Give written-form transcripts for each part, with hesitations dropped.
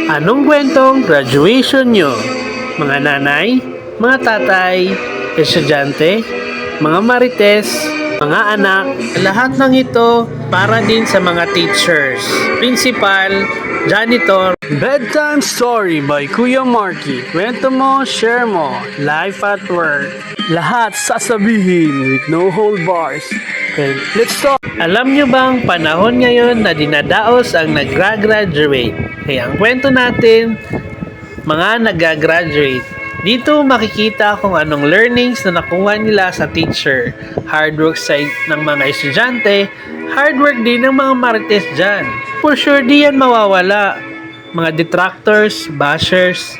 Anong kwentong graduation nyo? Mga nanay, mga tatay, estudyante, mga marites, mga anak, lahat ng ito para din sa mga teachers, principal, janitor. Bedtime Story by Kuya Marky. Kwento mo, share mo, life at work. Lahat sasabihin with no hold bars. Okay, let's talk. Alam nyo bang panahon ngayon na dinadaos ang nagra-graduate? Kaya ang kwento natin, mga nag-graduate. Dito makikita kung anong learnings na nakuha nila sa teacher. Hard work side ng mga estudyante, hard work din ng mga marites dyan. For sure di yan mawawala. Mga detractors, bashers,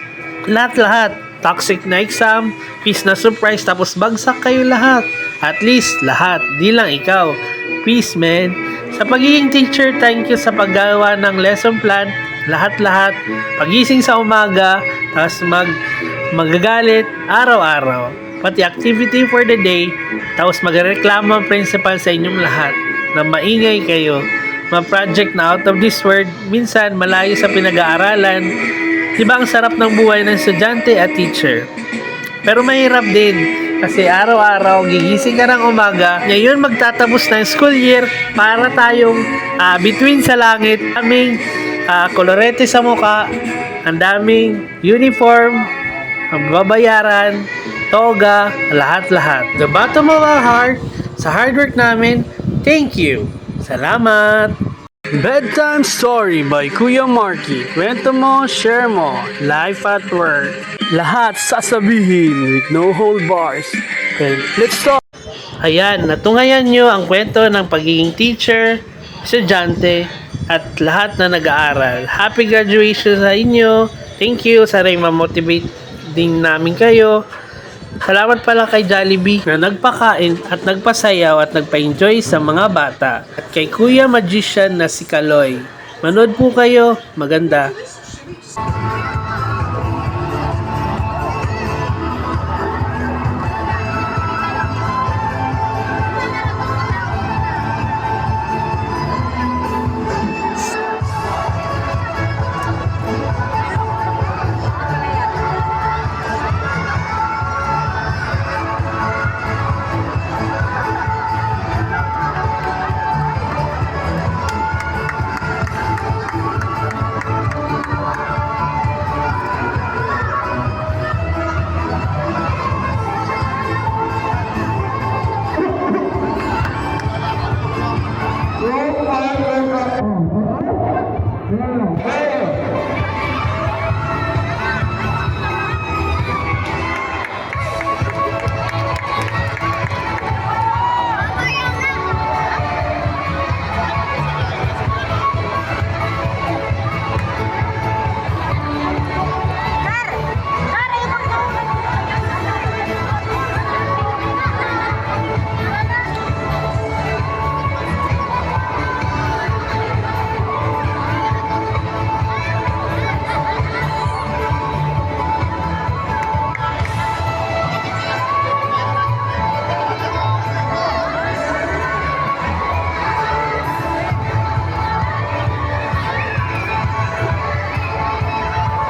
lahat-lahat. Toxic na exam, peace na surprise, tapos bagsak kayo lahat. At least lahat, di lang ikaw. Peace, man. Sa pagiging teacher, thank you sa paggawa ng lesson plan, lahat-lahat. Pagising sa umaga, tapos magagalit araw-araw. Pati activity for the day, tapos magreklamo ang principal sa inyong lahat na maingay kayo. Ma-project na out of this world, minsan malayo sa pinag-aaralan. Diba ang sarap ng buhay ng estudyante at teacher? Pero mahirap din kasi araw-araw gigising ka ng umaga, ngayon magtatapos na yung school year para tayong between sa langit, aming kolorete sa muka, ang daming uniform, ang babayaran, toga, lahat-lahat. The bottom of our heart, sa hard work namin, thank you. Salamat! Bedtime Story by Kuya Marky. Kwento mo, share mo, life at work. Lahat sasabihin with no hold bars. Okay, let's talk. Ayan, natungayan nyo ang kwento ng pagiging teacher, estudyante, at lahat na nag-aaral. Happy graduation sa inyo. Thank you. Sana'y ma-motivate din namin kayo. Salamat pala kay Jollibee na nagpakain at nagpasayaw at nagpa-enjoy sa mga bata. At kay Kuya Magician na si Kaloy. Manood po kayo. Maganda.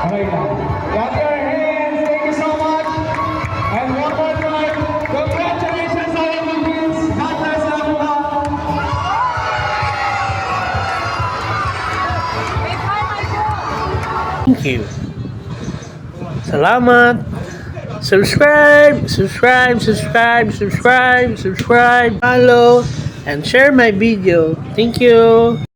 Okay lang. Clap your hands. Thank you so much. And one more time, congratulations sa Philippines. God bless everyone. Thank you. Salamat. Subscribe, subscribe, subscribe, subscribe, subscribe, follow, and share my video. Thank you.